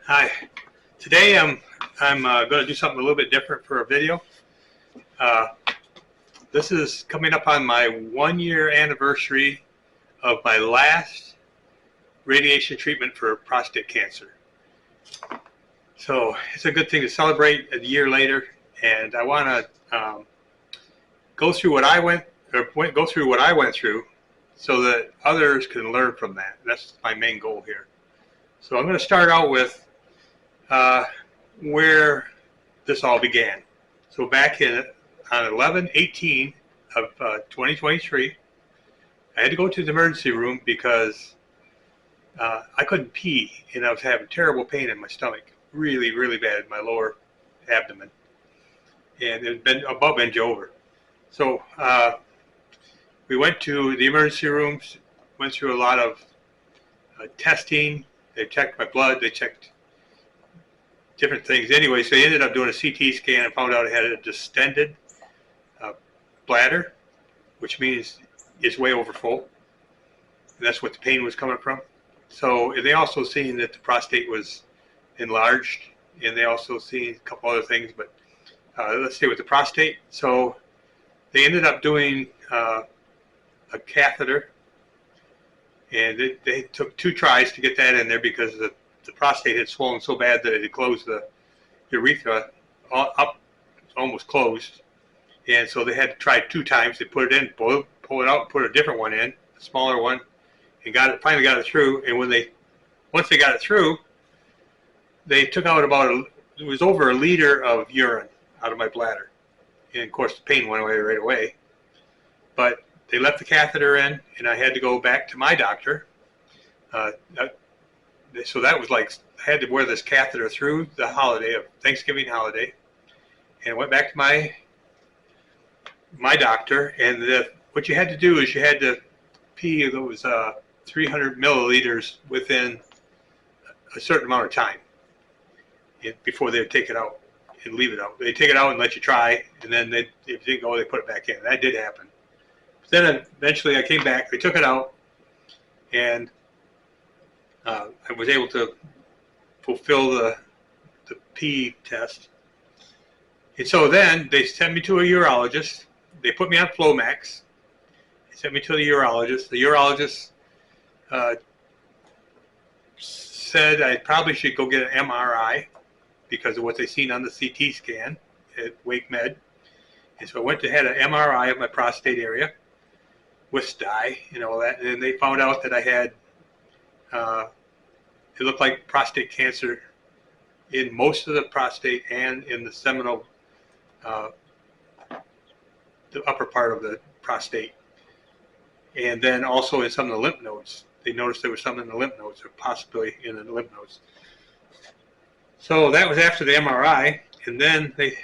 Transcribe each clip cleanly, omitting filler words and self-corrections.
Hi. Today I'm going to do something a little bit different for a video. Uh, this is coming up on my 1-year anniversary of my last radiation treatment for prostate cancer. So it's a good thing to celebrate a year later, and I want to go through what I went through, so that others can learn from that. That's my main goal here. So I'm going to start out with where this all began. So back on 11/18 of 2023, I had to go to the emergency room because I couldn't pee, and I was having terrible pain in my stomach, really, really bad in my lower abdomen, and it had been above and over. So we went to the emergency rooms, went through a lot of testing. They checked my blood, they checked different things. Anyway, so they ended up doing a CT scan and found out I had a distended bladder, which means it's way over full. And that's what the pain was coming from. So they also seen that the prostate was enlarged, and they also seen a couple other things, but let's stay with the prostate. So they ended up doing a catheter, and they took 2 tries to get that in there because the prostate had swollen so bad that it had closed the urethra up, almost closed. And so they had to try 2 times. They put it in, pull it out, put a different one in, a smaller one, and finally got it through. And once they got it through, they took out it was over 1 liter of urine out of my bladder. And of course the pain went away right away. But they left the catheter in, and I had to go back to my doctor. So that was like, I had to wear this catheter through the holiday of Thanksgiving holiday, and I went back to my doctor, and what you had to do is you had to pee those 300 milliliters within a certain amount of time before they would take it out and leave it out. They take it out and let you try, and then if you didn't go, they put it back in. That did happen. But then eventually I came back, they took it out, and I was able to fulfill the pee test. And so then they sent me to a urologist. They put me on Flomax. They sent me to the urologist. The urologist said I probably should go get an MRI because of what they seen on the CT scan at Wake Med. And so I went to had an MRI of my prostate area with dye and all that. And then they found out that I had it looked like prostate cancer in most of the prostate and in the seminal, the upper part of the prostate. And then also in some of the lymph nodes. They noticed there was some in the lymph nodes, or possibly in the lymph nodes. So that was after the MRI. And then they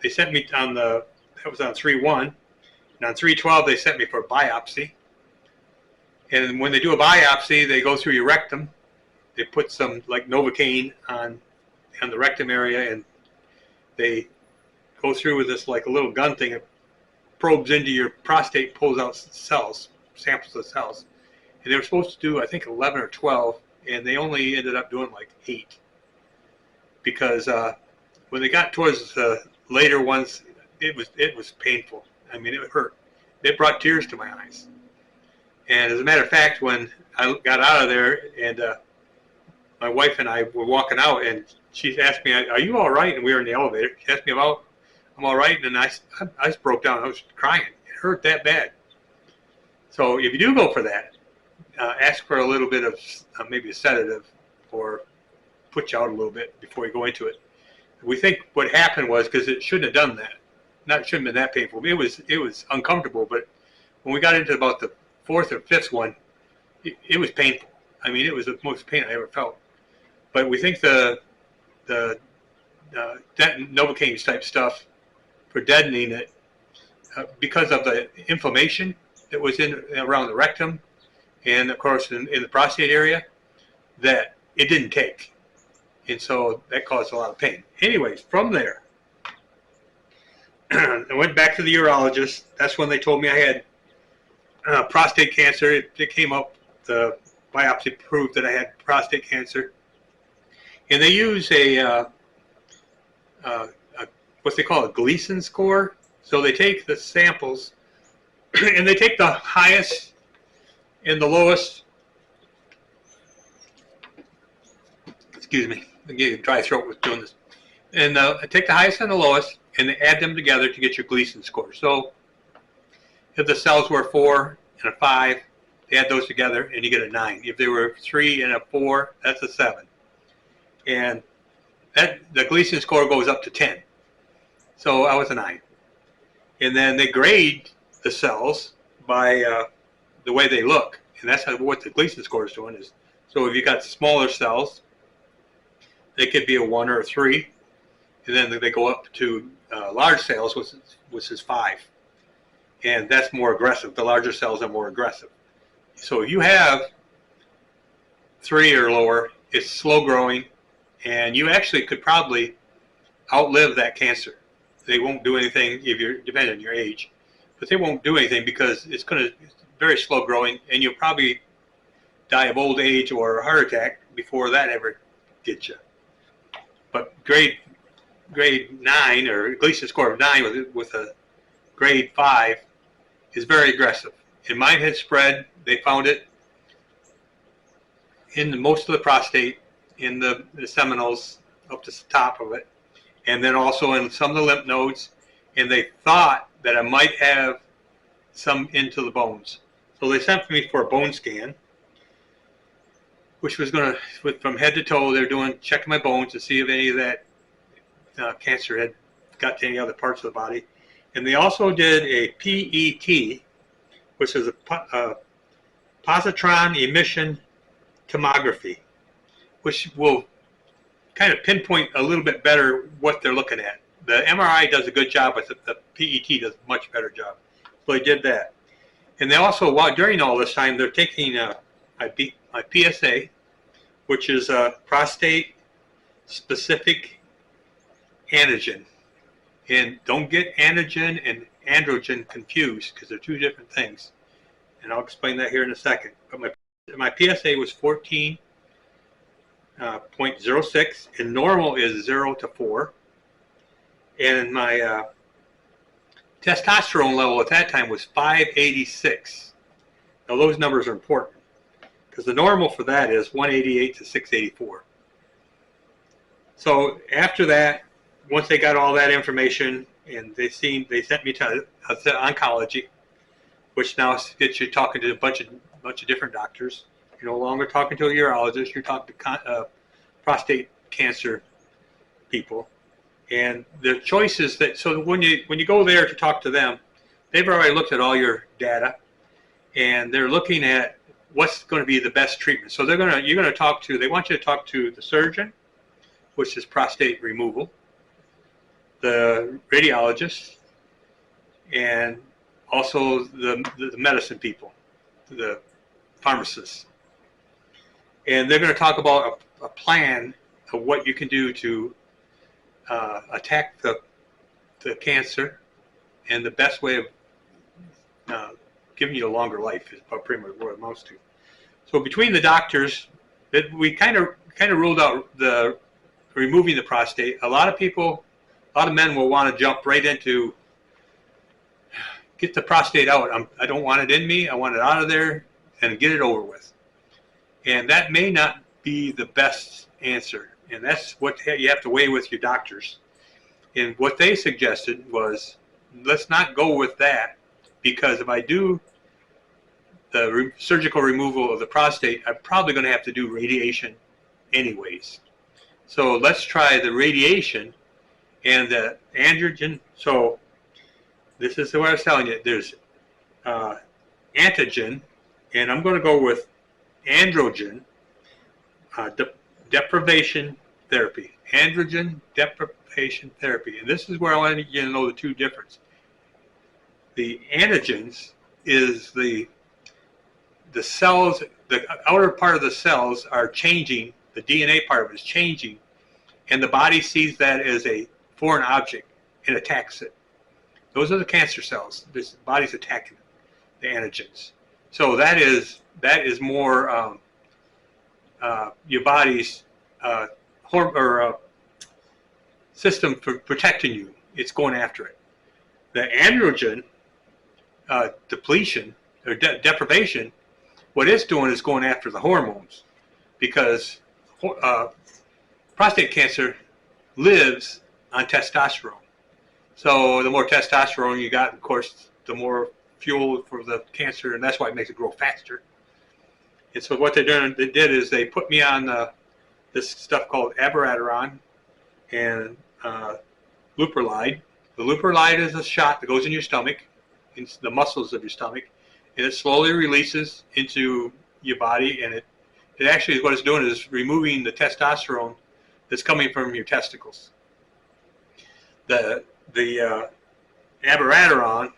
sent me on that was on 3/1. And on 3/12, they sent me for a biopsy. And when they do a biopsy, they go through your rectum. They put some like Novocaine on the rectum area, and they go through with this like a little gun thing. It probes into your prostate, pulls out cells, samples of cells. And they were supposed to do, I think, 11 or 12, and they only ended up doing like 8. Because when they got towards the later ones, it was painful. I mean, it hurt. It brought tears to my eyes. And as a matter of fact, when I got out of there, and my wife and I were walking out, and she asked me, "Are you all right?" And we were in the elevator. She asked me about, I'm all right, and I just broke down. I was crying. It hurt that bad. So if you do go for that, ask for a little bit of maybe a sedative, or put you out a little bit before you go into it. We think what happened was, because it shouldn't have done that. It shouldn't have been that painful. It was uncomfortable, but when we got into about the 4th or 5th one, it was painful. I mean, it was the most pain I ever felt. But we think the Novocaine type stuff for deadening it, because of the inflammation that was around the rectum, and of course in the prostate area, that it didn't take, and so that caused a lot of pain. Anyways, from there, I went back to the urologist. That's when they told me I had prostate cancer. It came up, the biopsy proved that I had prostate cancer. And they use a what they call a Gleason score. So they take the samples and they take the highest and the lowest. Excuse me, I get a dry throat with doing this. And take the highest and the lowest, and they add them together to get your Gleason score. So if the cells were 4 and a 5, they add those together, and you get a 9. If they were 3 and a 4, that's a 7. And the Gleason score goes up to 10. So I was a 9. And then they grade the cells by the way they look, and that's what the Gleason score is doing. Is so if you got smaller cells, they could be a 1 or a 3, and then they go up to large cells, which is 5, and that's more aggressive. The larger cells are more aggressive. So if you have 3 or lower, it's slow growing, and you actually could probably outlive that cancer. They won't do anything if you're depending on your age, but they won't do anything because it's very slow growing, and you'll probably die of old age or a heart attack before that ever gets you. But grade 9 or Gleason score of 9 with a grade 5 is very aggressive. And mine had spread. They found it in most of the prostate, in the Seminoles up to the top of it, and then also in some of the lymph nodes. And they thought that I might have some into the bones. So they sent me for a bone scan, which was going to, from head to toe, they're checking my bones to see if any of that cancer had got to any other parts of the body. And they also did a PET, which is a positron emission tomography, which will kind of pinpoint a little bit better what they're looking at. The MRI does a good job, but the PET does a much better job. So they did that. And they also, during all this time, they're taking my PSA, which is a prostate specific antigen. And don't get antigen and androgen confused, because they're two different things. And I'll explain that here in a second. But my PSA was 14.06, and normal is 0 to 4. And my testosterone level at that time was 586. Now those numbers are important, because the normal for that is 188 to 684. So after that, once they got all that information, and they sent me to oncology, which now gets you talking to a bunch of different doctors. You're no longer talking to a urologist. You're talking to prostate cancer people, and the choices that. So when you go there to talk to them, they've already looked at all your data, and they're looking at what's going to be the best treatment. So they want you to talk to the surgeon, which is prostate removal, the radiologist, and also the medicine people, the pharmacists. And they're going to talk about a plan of what you can do to attack the cancer, and the best way of giving you a longer life is pretty much what it amounts to. So between the doctors, we kind of ruled out the removing the prostate. A lot of men will want to jump right into get the prostate out. I don't want it in me. I want it out of there and get it over with. And that may not be the best answer. And that's what you have to weigh with your doctors. And what they suggested was, let's not go with that, because if I do the surgical removal of the prostate, I'm probably going to have to do radiation anyways. So let's try the radiation and the androgen. So this is what I was telling you. There's antigen, and I'm going to go with androgen deprivation therapy. Androgen deprivation therapy. And this is where I want you to know the two differences. The antigens is the cells, the outer part of the cells are changing, the DNA part of it is changing, and the body sees that as a foreign object and attacks it. Those are the cancer cells. The body's attacking the antigens. So that is more your body's system for protecting you. It's going after it. The androgen depletion or deprivation, what it's doing is going after the hormones, because prostate cancer lives on testosterone. So the more testosterone you got, of course, the more fuel for the cancer, and that's why it makes it grow faster. And so what they did is they put me on this stuff called abiraterone and leuprolide. The leuprolide is a shot that goes in your stomach, in the muscles of your stomach, and it slowly releases into your body, and it actually, what it's doing is removing the testosterone that's coming from your testicles. The abiraterone,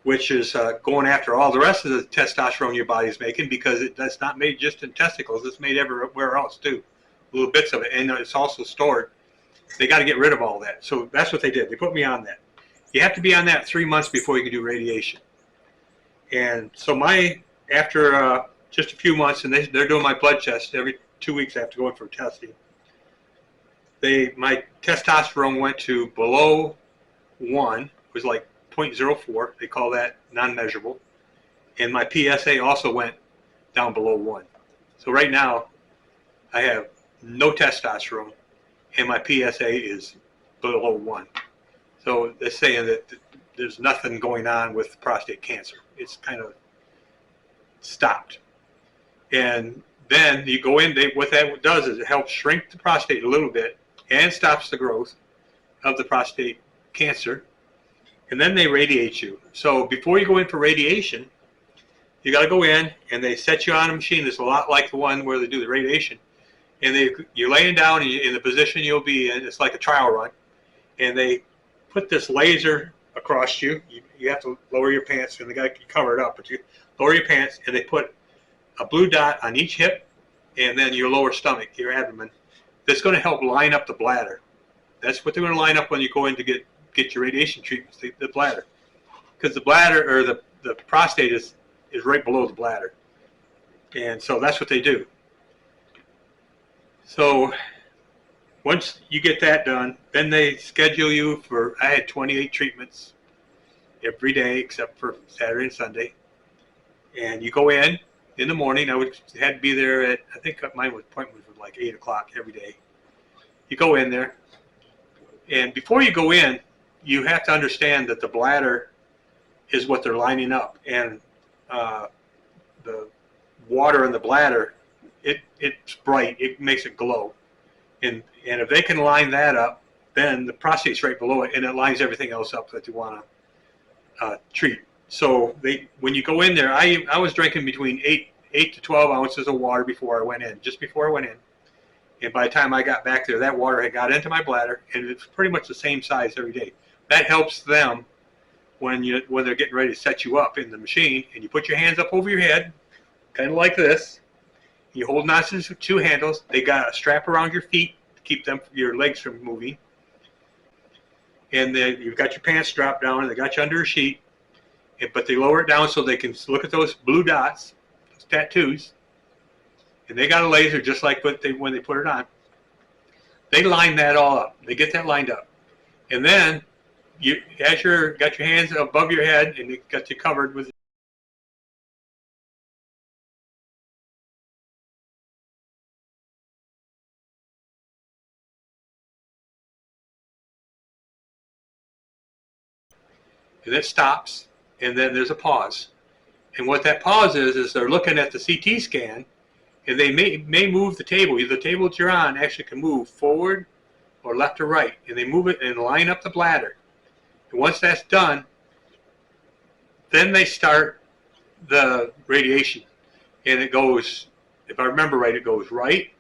which is going after all the rest of the testosterone your body's making, because that's not made just in testicles, it's made everywhere else too, little bits of it, and it's also stored. They got to get rid of all that. So that's what they did. They put me on that. You have to be on that 3 months before you can do radiation. And so after just a few months, and they're doing my blood test every 2 weeks. I have to go in for testing. My testosterone went to below 1. It was like 0.04. They call that non-measurable. And my PSA also went down below 1. So right now, I have no testosterone, and my PSA is below 1. So they're saying that there's nothing going on with prostate cancer. It's kind of stopped. And then you go in, what that does is it helps shrink the prostate a little bit and stops the growth of the prostate cancer. And then they radiate you. So before you go in for radiation, you got to go in, and they set you on a machine that's a lot like the one where they do the radiation. And you're laying down in the position you'll be in. It's like a trial run. And they put this laser across you. You have to lower your pants, and they got you covered up, but you lower your pants, and they put a blue dot on each hip, and then your lower stomach, your abdomen. That's going to help line up the bladder. That's what they're going to line up when you go in to get your radiation treatments, the bladder. Because the bladder, or the prostate is right below the bladder. And so that's what they do. So once you get that done, then they schedule you for, I had 28 treatments every day except for Saturday and Sunday. And you go in the morning. I had to be there at, I think my appointment was like 8 o'clock every day. You go in there, and before you go in, you have to understand that the bladder is what they're lining up, and the water in the bladder, it's bright. It makes it glow, and if they can line that up, then the prostate's right below it, and it lines everything else up that you want to treat. So when you go in there, I was drinking between 8 to 12 ounces of water before I went in, just before I went in. And by the time I got back there, that water had got into my bladder, and it's pretty much the same size every day. That helps them when they're getting ready to set you up in the machine, and you put your hands up over your head, kind of like this. You hold on to the 2 handles. They got a strap around your feet to keep your legs from moving. And then you've got your pants dropped down, and they got you under a sheet. But they lower it down so they can look at those blue dots, those tattoos. And they got a laser just like when they put it on. They line that all up. They get that lined up. And then, as you got your hands above your head, and it got you covered with and it stops, and then there's a pause. And what that pause is they're looking at the CT scan, and they may move the table. The table that you're on actually can move forward or left or right, and they move it and line up the bladder. And once that's done, then they start the radiation. And it goes, if I remember right, it goes right,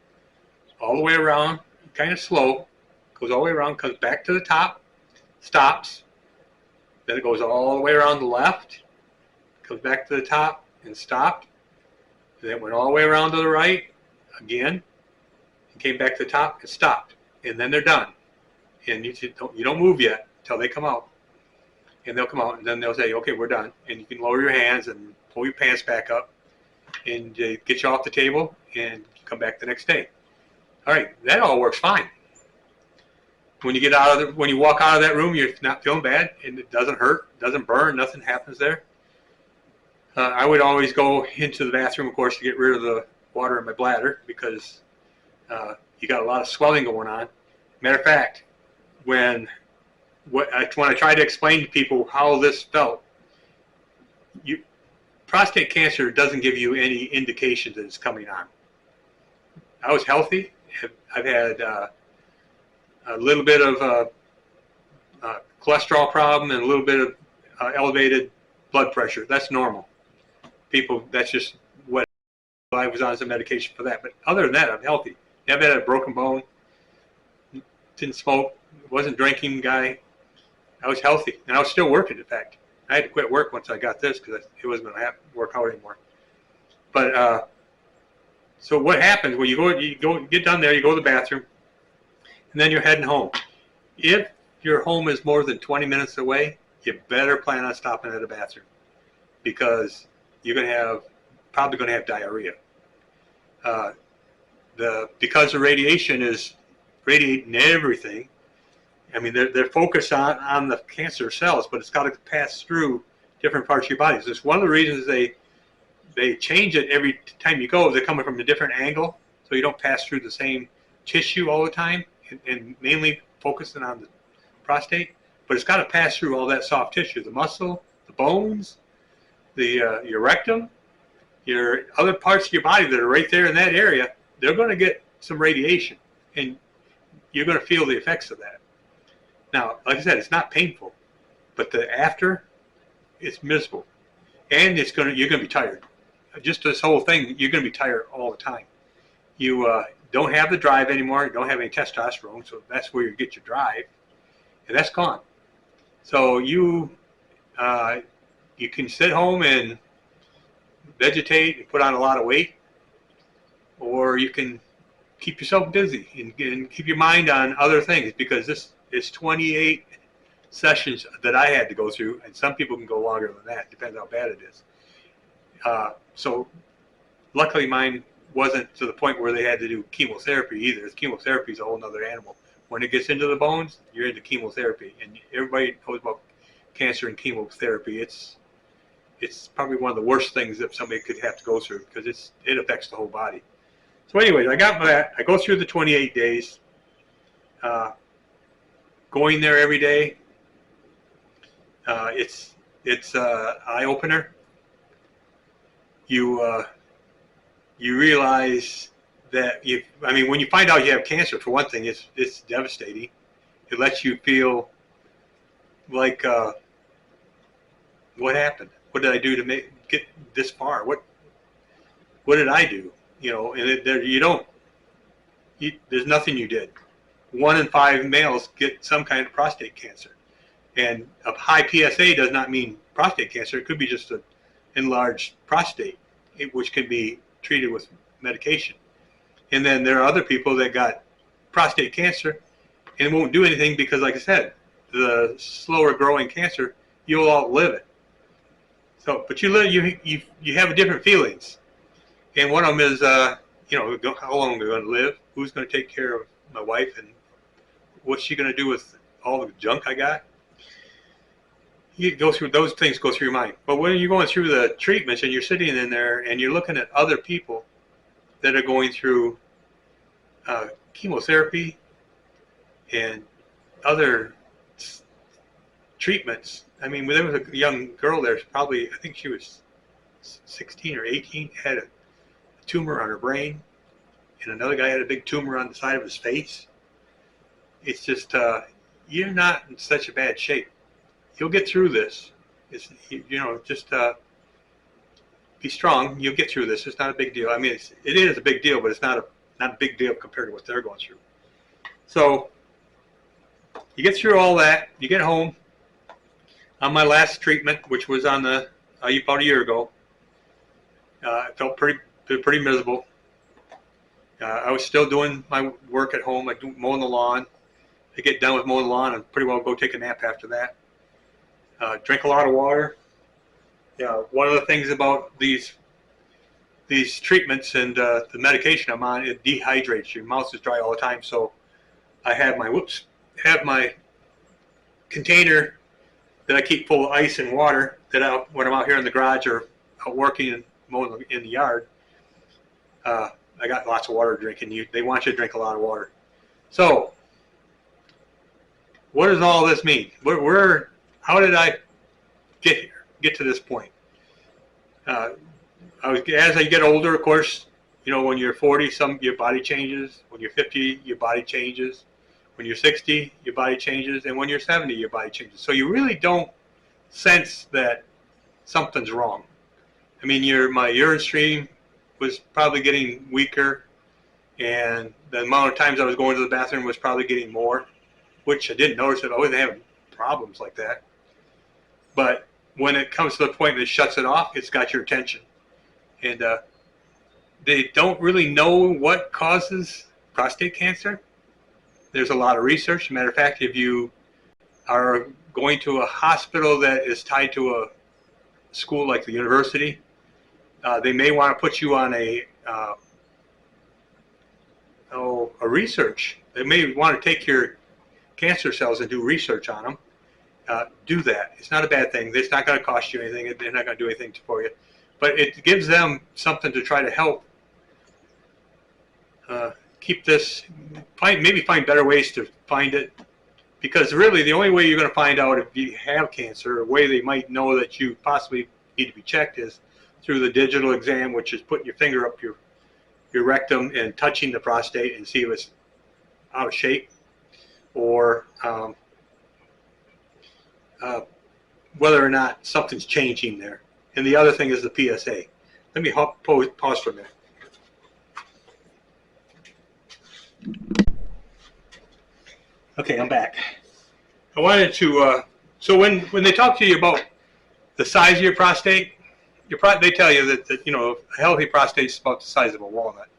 all the way around, kind of slow, goes all the way around, comes back to the top, stops, then it goes all the way around the left, comes back to the top and stopped. Then it went all the way around to the right again, and came back to the top and stopped. And then they're done. And you don't move yet until they come out. And they'll come out, and then they'll say, okay, we're done. And you can lower your hands and pull your pants back up and get you off the table and come back the next day. All right, that all works fine. When you get out of the, when you walk out of that room, you're not feeling bad, and it doesn't hurt, doesn't burn, nothing happens there. I would always go into the bathroom, of course, to get rid of the water in my bladder because you got a lot of swelling going on. Matter of fact, when I tried to explain to people how this felt, prostate cancer doesn't give you any indication that it's coming on. I was healthy. I've had a little bit of cholesterol problem and a little bit of elevated blood pressure. That's normal. People, that's just what I was on some medication for that. But other than that, I'm healthy. Never had a broken bone. Didn't smoke. Wasn't drinking guy. I was healthy, and I was still working. In fact, I had to quit work once I got this because it wasn't going to work out anymore. But so what happens when you go get down there, you go to the bathroom, and then you're heading home. If your home is more than 20 minutes away, you better plan on stopping at a bathroom because you're probably going to have diarrhea. Because the radiation is radiating everything. I mean, they're focused on the cancer cells, but it's got to pass through different parts of your body. So it's one of the reasons they change it every time you go. They're coming from a different angle, so you don't pass through the same tissue all the time, and mainly focusing on the prostate. But it's got to pass through all that soft tissue, the muscle, the bones, your rectum, your other parts of your body that are right there in that area. They're going to get some radiation, and you're going to feel the effects of that. Now, like I said, it's not painful, but the after, it's miserable, and you're going to be tired. Just this whole thing, you're going to be tired all the time. You don't have the drive anymore. You don't have any testosterone, so that's where you get your drive, and that's gone. So you can sit home and vegetate and put on a lot of weight, or you can keep yourself busy and keep your mind on other things, because this is 28 sessions that I had to go through, and some people can go longer than that, depends how bad it is. So luckily mine wasn't to the point where they had to do chemotherapy either. Chemotherapy is a whole other animal. When it gets into the bones, you're into chemotherapy, and everybody knows about cancer and chemotherapy. It's probably one of the worst things that somebody could have to go through, because it affects the whole body. So anyways, I got that. I go through the 28 days, going there every day. It's eye opener. You realize that when you find out you have cancer, for one thing, it's devastating. It lets you feel like, what happened? What did I do to get this far? What did I do? And there's nothing you did. 1 in 5 males get some kind of prostate cancer, and a high PSA does not mean prostate cancer. It could be just an enlarged prostate, which can be treated with medication. And then there are other people that got prostate cancer and won't do anything because, like I said, the slower growing cancer, you'll outlive it. So, but you have different feelings, and one of them is, how long am I going to live? Who's going to take care of my wife, and what's she going to do with all the junk I got? You go through those things, go through your mind. But when you're going through the treatments and you're sitting in there and you're looking at other people that are going through chemotherapy and other treatments. There was a young girl there, probably, I think she was 16 or 18, had a tumor on her brain, and another guy had a big tumor on the side of his face. It's just, you're not in such a bad shape. You'll get through this. Just be strong. You'll get through this. It's not a big deal. It is a big deal, but it's not a big deal compared to what they're going through. So you get through all that. You get home. On my last treatment, which was on about a year ago, I felt pretty miserable. I was still doing my work at home. I do mowing the lawn. I get done with mowing the lawn and pretty well go take a nap after that. Drink a lot of water. One of the things about these these treatments and the medication I'm on, it dehydrates. Your mouth is dry all the time. So I have my container that I keep full of ice and water that when I'm out here in the garage or out working and mowing in the yard, I got lots of water to drink, and they want you to drink a lot of water. So what does all this mean? How did I get to this point? As I get older, of course, you know, when you're 40, your body changes. When you're 50, your body changes. When you're 60, your body changes. And when you're 70, your body changes. So you really don't sense that something's wrong. I mean, my urine stream was probably getting weaker, and the amount of times I was going to the bathroom was probably getting more, which I didn't notice it. I wasn't having problems like that. But when it comes to the point that it shuts it off, it's got your attention. And they don't really know what causes prostate cancer. There's a lot of research. As a matter of fact, if you are going to a hospital that is tied to a school like the university, they may want to put you on a research. They may want to take your cancer cells and do research on them. Do that. It's not a bad thing. It's not going to cost you anything. They're not going to do anything for you. But it gives them something to try to help keep this, maybe find better ways to find it. Because really the only way you're going to find out if you have cancer, or way they might know that you possibly need to be checked, is through the digital exam, which is putting your finger up your rectum and touching the prostate and see if it's out of shape, or whether or not something's changing there. And the other thing is the PSA. Let me pause for a minute. Okay, I'm back. I wanted to, so when they talk to you about the size of your prostate, they tell you that you know, a healthy prostate is about the size of a walnut.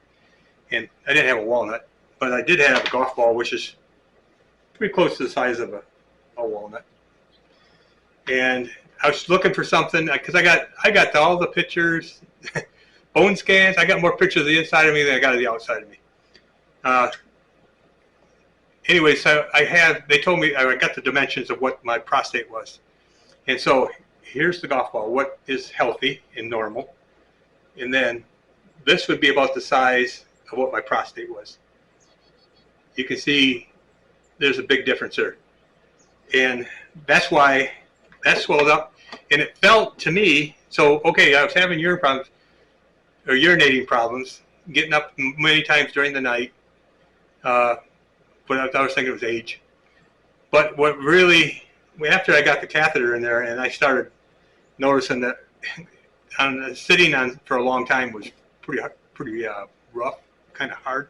And I didn't have a walnut, but I did have a golf ball, which is pretty close to the size of a walnut. And I was looking for something, because I got all the pictures, bone scans. I got more pictures of the inside of me than I got of the outside of me. Anyway, so they told me, I got the dimensions of what my prostate was. And so here's the golf ball, what is healthy and normal. And then this would be about the size of what my prostate was. You can see there's a big difference there. And that's why that swelled up. And it felt to me, so, okay, I was having urine problems, or urinating problems, getting up many times during the night. But I was thinking it was age. But what really, after I got the catheter in there and I started noticing that sitting on for a long time was pretty rough, kind of hard.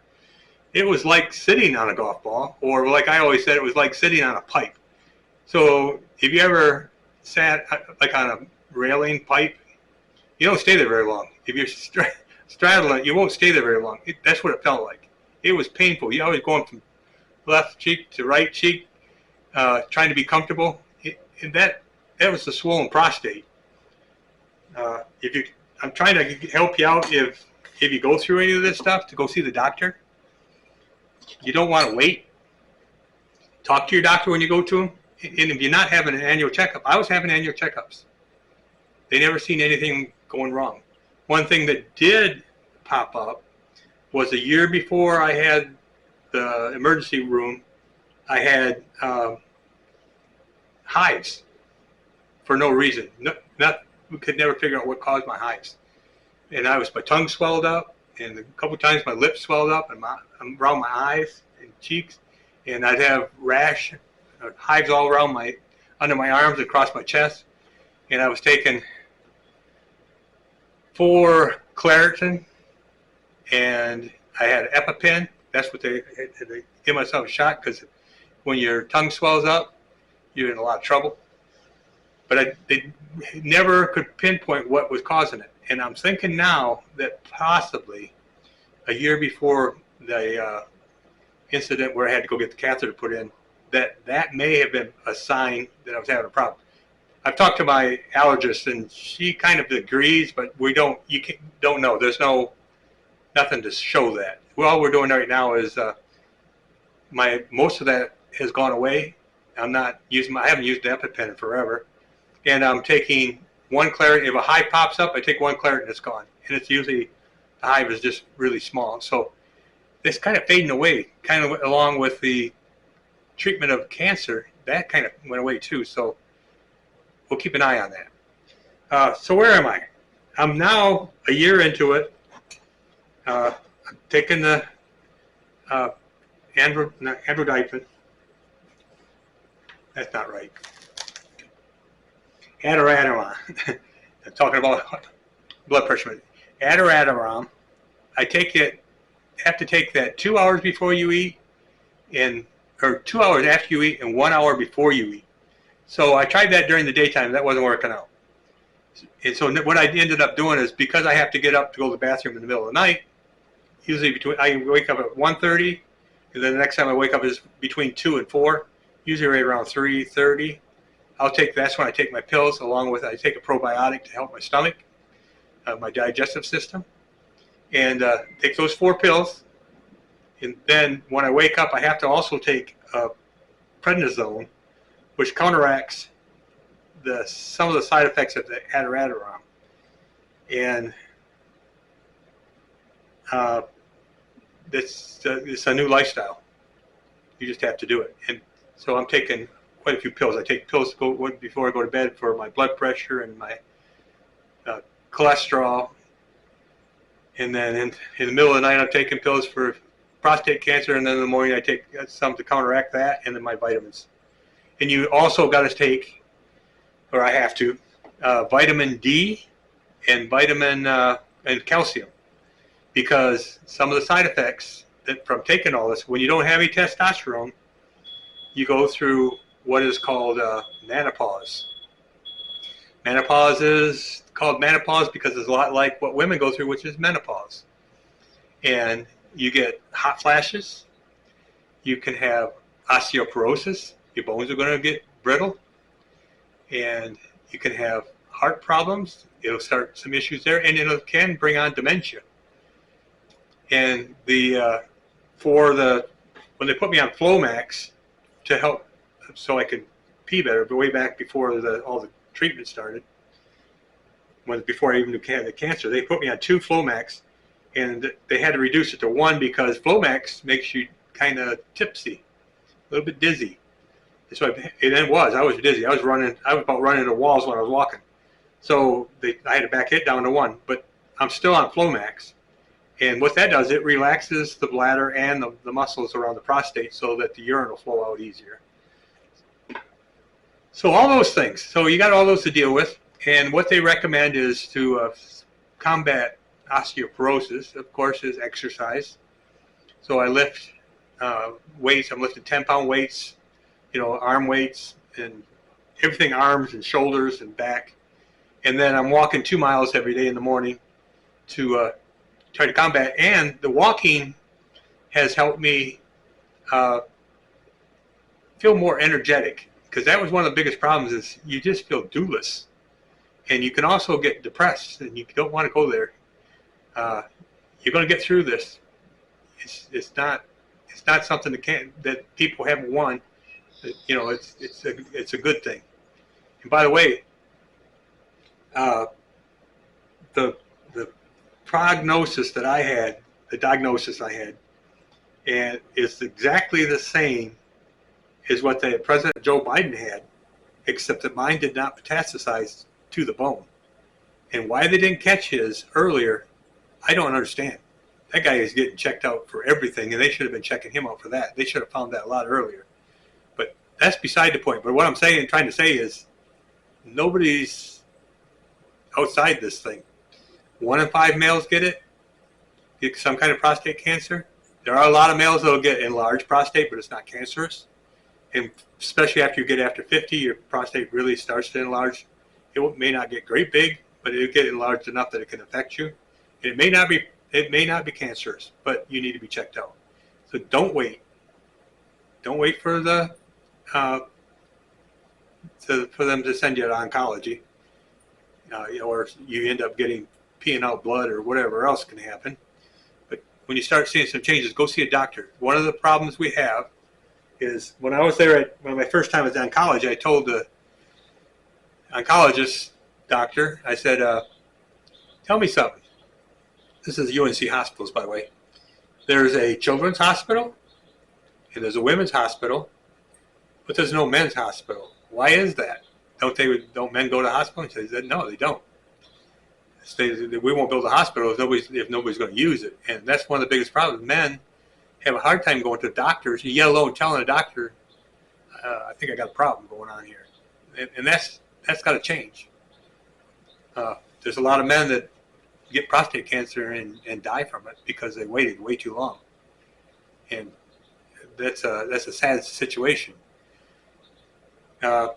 It was like sitting on a golf ball, or like I always said, it was like sitting on a pipe. So if you ever sat like on a railing pipe, you don't stay there very long. If you're straddling it, you won't stay there very long. That's what it felt like. It was painful. You're always going from left cheek to right cheek, trying to be comfortable. And that was the swollen prostate. I'm trying to help you out if you go through any of this stuff, to go see the doctor. You don't want to wait. Talk to your doctor when you go to him. And if you're not having an annual checkup, I was having annual checkups. They never seen anything going wrong. One thing that did pop up was a year before I had the emergency room, I had hives for no reason. We could never figure out what caused my hives. And my tongue swelled up, and a couple of times my lips swelled up, and around my eyes and cheeks, and I'd have rash, hives all around under my arms, across my chest. And I was taking 4 Claritin, and I had EpiPen. That's what they give myself a shot, because when your tongue swells up, you're in a lot of trouble. But they never could pinpoint what was causing it. And I'm thinking now that possibly a year before the incident where I had to go get the catheter put in, that may have been a sign that I was having a problem. I've talked to my allergist, and she kind of agrees, but don't know. There's nothing to show that. Well, all we're doing right now is most of that has gone away. I haven't used the EpiPen in forever, and I'm taking one Claritin. If a hive pops up, I take one Claritin, it's gone, and it's usually the hive is just really small. So it's kind of fading away, kind of along with the treatment of cancer. That kind of went away too. So we'll keep an eye on that. So where am I? I'm now a year into it. I'm taking the androdiphyn. That's not right. Adderall. I'm talking about blood pressure. Adderall. I have to take that 2 hours before you eat, or 2 hours after you eat, and 1 hour before you eat. So I tried that during the daytime. That wasn't working out. And so what I ended up doing is, because I have to get up to go to the bathroom in the middle of the night, usually I wake up at 1:30, and then the next time I wake up is between 2 and 4, usually right around 3:30. That's when I take my pills, along with I take a probiotic to help my stomach, my digestive system, and take those 4 pills. And then when I wake up, I have to also take prednisone, which counteracts some of the side effects of the Adderall. And it's a new lifestyle. You just have to do it. And so I'm taking quite a few pills. I take pills before I go to bed for my blood pressure and my cholesterol. And then in the middle of the night, I'm taking pills for prostate cancer, and then in the morning I take some to counteract that, and then my vitamins. And you also got to take, or I have to, vitamin D and vitamin and calcium, because some of the side effects from taking all this, when you don't have any testosterone, you go through what is called menopause. Menopause is called menopause because it's a lot like what women go through, which is menopause. And you get hot flashes. You can have osteoporosis. Your bones are going to get brittle. And you can have heart problems. It'll start some issues there, and it can bring on dementia. And when they put me on Flomax to help so I could pee better, but way back before all the treatment started, before I even had the cancer, they put me on 2 Flomax, and they had to reduce it to 1 because Flomax makes you kind of tipsy, a little bit dizzy. So I was dizzy. I was about running into walls when I was walking. So I had to back it down to 1, but I'm still on Flomax. And what that does, it relaxes the bladder and the muscles around the prostate so that the urine will flow out easier. So all those things. So you got all those to deal with. And what they recommend is to combat osteoporosis, of course, is exercise. So I lift weights. I'm lifting 10-pound weights, arm weights and everything, arms and shoulders and back. And then I'm walking 2 miles every day in the morning to try to combat. And the walking has helped me feel more energetic, because that was one of the biggest problems, is you just feel dewless. And you can also get depressed, and you don't want to go there. You're going to get through this. It's not something that people haven't won. It's a good thing. And by the way, the prognosis that I had, the diagnosis I had, and it's exactly the same as what President Joe Biden had, except that mine did not metastasize to the bone. And why they didn't catch his earlier, I don't understand. That guy is getting checked out for everything, and they should have been checking him out for that. They should have found that a lot earlier. But that's beside the point. But what I'm trying to say is, nobody's outside this thing. 1 in 5 males get some kind of prostate cancer. There are a lot of males that will get enlarged prostate, but it's not cancerous. And especially after 50, your prostate really starts to enlarge. It may not get great big, but it'll get enlarged enough that it can affect you. And it may not be cancerous, but you need to be checked out. So don't wait. Don't wait for the for them to send you to oncology, or you end up peeing out blood or whatever else can happen. But when you start seeing some changes, go see a doctor. One of the problems we have is when I was there when my first time was in college, I told the oncologist doctor, I said, tell me something. This is UNC Hospitals, by the way. There's a children's hospital and there's a women's hospital, but there's no men's hospital. Why is that? Don't men go to the hospital? And he said, no, they don't. We won't build a hospital if nobody's going to use it. And that's one of the biggest problems. Men have a hard time going to doctors, yet alone telling a doctor, I think I got a problem going on here. And that's got to change. There's a lot of men that get prostate cancer and die from it because they waited way too long. And that's a sad situation. I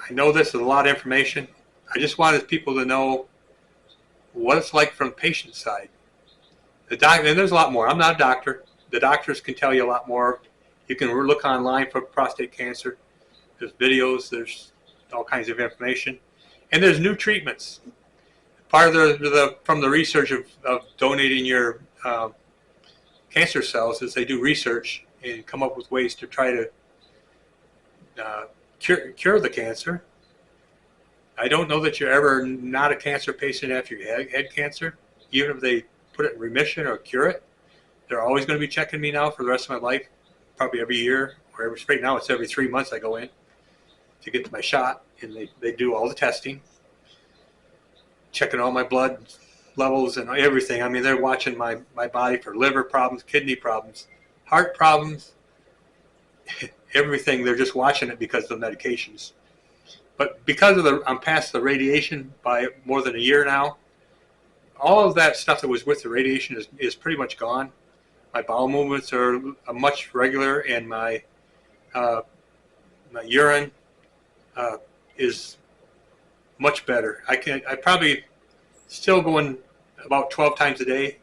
know this is a lot of information. I just wanted people to know what it's like from the patient side. And there's a lot more. I'm not a doctor. The doctors can tell you a lot more. You can look online for prostate cancer. There's videos. There's all kinds of information. And there's new treatments. Part of from the research of donating your cancer cells is they do research and come up with ways to try to cure the cancer. I don't know that you're ever not a cancer patient after you had cancer, even if they put it in remission or cure it. They're always going to be checking me now for the rest of my life, probably every year, or right now it's every 3 months I go in to get my shot, and they do all the testing, checking all my blood levels and everything. I mean, they're watching my body for liver problems, kidney problems, heart problems, everything. They're just watching it because of the medications. But because I'm past the radiation by more than a year now, all of that stuff that was with the radiation is pretty much gone. My bowel movements are much regular, and my urine is much better. I probably still going about 12 times a day,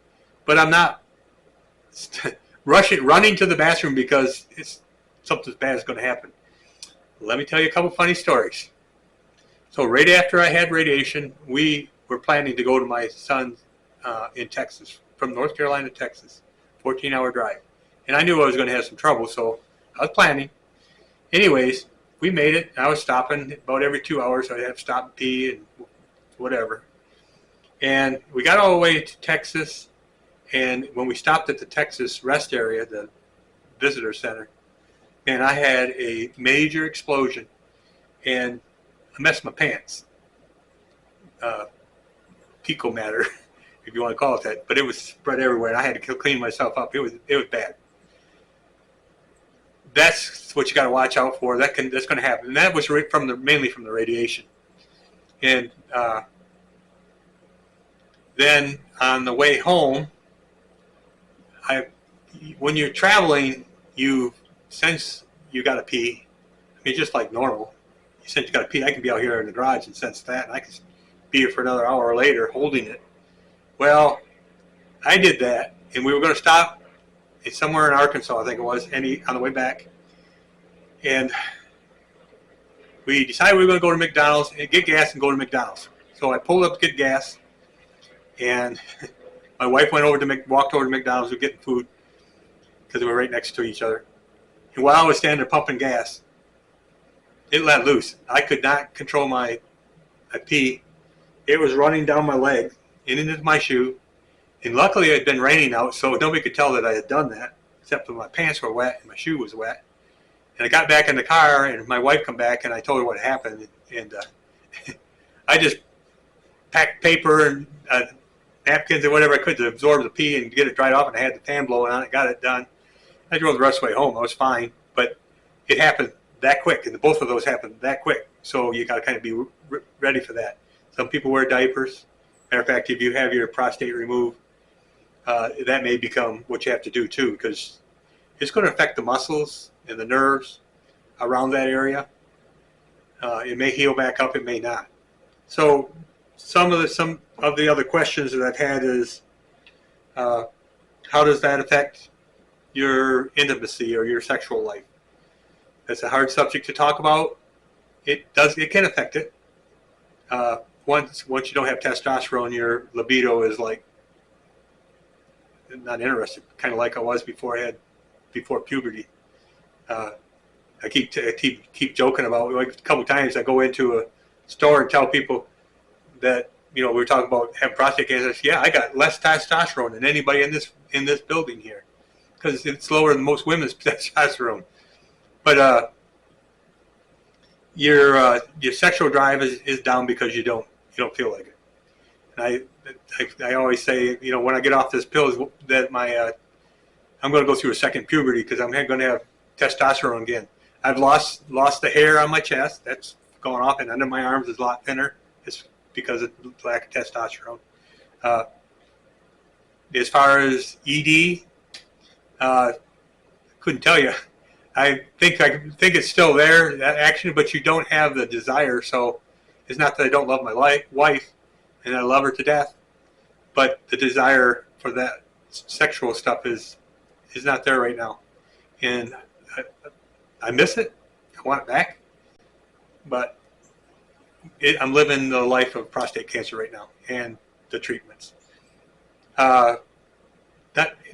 but I'm not running to the bathroom because something bad is going to happen. Let me tell you a couple funny stories. So right after I had radiation, we were planning to go to my son's in Texas, from North Carolina to Texas, 14-hour drive. And I knew I was going to have some trouble, so I was planning. Anyways, we made it. I was stopping about every 2 hours. I'd have to stop and pee and whatever. And we got all the way to Texas, and when we stopped at the Texas rest area, the visitor center, man, I had a major explosion, and I messed my pants. Fecal matter, if you want to call it that, but it was spread everywhere, and I had to clean myself up. It was bad. That's what you got to watch out for. That's going to happen, and that was mainly from the radiation. And then on the way home, when you're traveling, you sense you got to pee. I mean, just like normal. You sense you got to pee. I can be out here in the garage and sense that, and I can be here for another hour later holding it. Well, I did that, and we were going to stop somewhere in Arkansas, I think it was, on the way back. And we decided we were going to go to McDonald's and get gas and go to McDonald's. So I pulled up to get gas, and my wife walked over to McDonald's. We were getting food because we were right next to each other. And while I was standing there pumping gas, it let loose. I could not control my pee. It was running down my leg and into my shoe. And luckily it had been raining out, so nobody could tell that I had done that, except that my pants were wet and my shoe was wet. And I got back in the car, and my wife come back, and I told her what happened. And I just packed paper and napkins and whatever I could to absorb the pee and get it dried off, and I had the fan blowing on it, got it done. I drove the rest of the way home. I was fine, but it happened that quick, and both of those happened that quick. So you got to kind of be ready for that. Some people wear diapers. Matter of fact, if you have your prostate removed, that may become what you have to do too, because it's going to affect the muscles and the nerves around that area. It may heal back up, it may not. So some of the other questions that I've had is, how does that affect your intimacy or your sexual life? It's a hard subject to talk about. It can affect it. Once you don't have testosterone, your libido is like not interested, kind of like I was before puberty. I keep joking about, like, a couple times I go into a store and tell people that, we were talking about having prostate cancer. I say, yeah, I got less testosterone than anybody in this building here, because it's lower than most women's testosterone. But your sexual drive is down because you don't feel like it. And I always say, when I get off this pill, that I'm going to go through a second puberty, because I'm going to have testosterone again. I've lost the hair on my chest. That's gone off, and under my arms is a lot thinner. It's because of lack of testosterone. As far as ED, couldn't tell you. I think it's still there, that action, but you don't have the desire. So it's not that I don't love my wife, and I love her to death, but the desire for that sexual stuff is not there right now, and I miss it. I want it back, but I'm living the life of prostate cancer right now, and the treatments. Not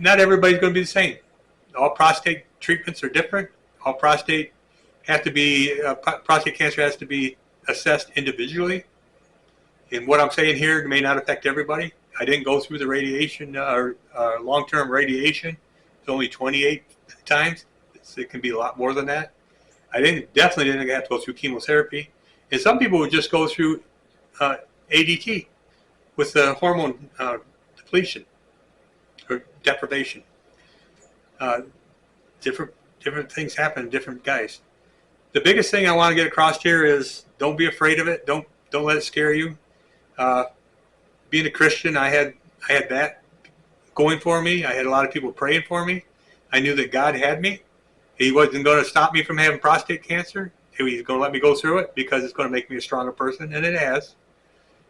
everybody's going to be the same. All prostate treatments are different. All prostate cancer has to be assessed individually. And what I'm saying here may not affect everybody. I didn't go through the radiation or long-term radiation. It's only 28 times. It can be a lot more than that. I definitely didn't have to go through chemotherapy. And some people would just go through ADT with the hormone depletion or deprivation. Different things happen to different guys. The biggest thing I want to get across here is don't be afraid of it. Don't let it scare you. Being a Christian, I had that going for me. I had a lot of people praying for me. I knew that God had me. He wasn't going to stop me from having prostate cancer. He was going to let me go through it because it's going to make me a stronger person, and it has.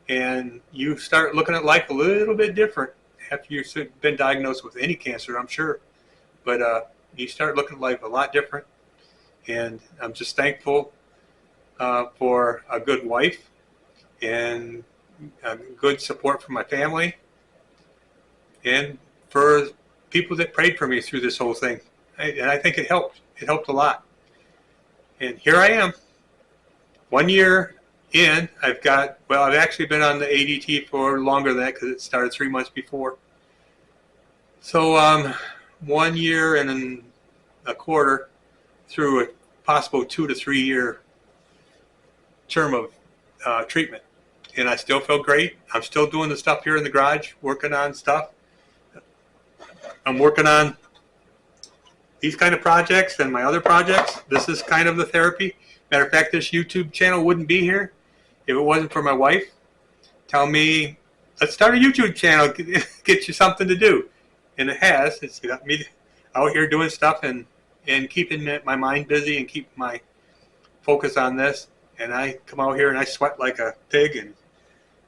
And you start looking at life a little bit different after you've been diagnosed with any cancer, I'm sure. But you start looking at life a lot different. And I'm just thankful for a good wife and good support from my family, and for people that prayed for me through this whole thing. And I think it helped. It helped a lot. And here I am, 1 year in. I've actually been on the ADT for longer than that, because it started 3 months before. So 1 year and a quarter through a possible 2 to 3 year term of treatment. And I still feel great. I'm still doing the stuff here in the garage, working on stuff. I'm working on these kind of projects and my other projects. This is kind of the therapy. Matter of fact, this YouTube channel wouldn't be here if it wasn't for my wife. Tell me, let's start a YouTube channel, get you something to do. And it has. It's got me out here doing stuff and keeping my mind busy and keep my focus on this. And I come out here and I sweat like a pig and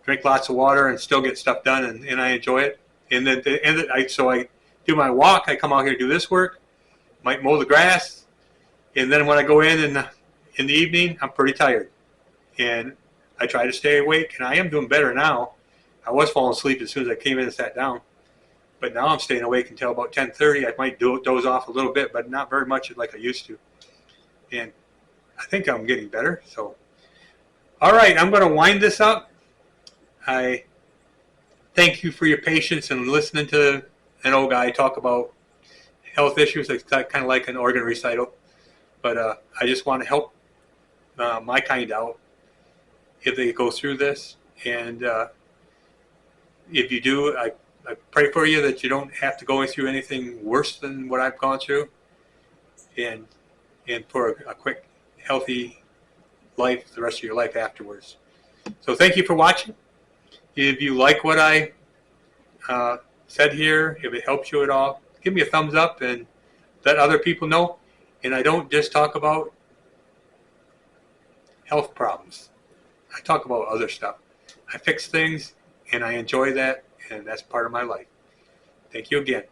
drink lots of water and still get stuff done, and I enjoy it. And then I do my walk. I come out here and do this work, might mow the grass, and then when I go in the evening, I'm pretty tired. And I try to stay awake, and I am doing better now. I was falling asleep as soon as I came in and sat down. But now I'm staying awake until about 10:30. I might doze off a little bit, but not very much like I used to. And I think I'm getting better. So, all right, I'm going to wind this up. I thank you for your patience and listening to an old guy talk about health issues. It's kind of like an organ recital. But I just want to help my kind out if they go through this. And if you do, I pray for you that you don't have to go through anything worse than what I've gone through, and for a quick, healthy life the rest of your life afterwards. So thank you for watching. If you like what I said here, if it helps you at all, give me a thumbs up and let other people know. And I don't just talk about health problems. I talk about other stuff. I fix things, and I enjoy that, and that's part of my life. Thank you again.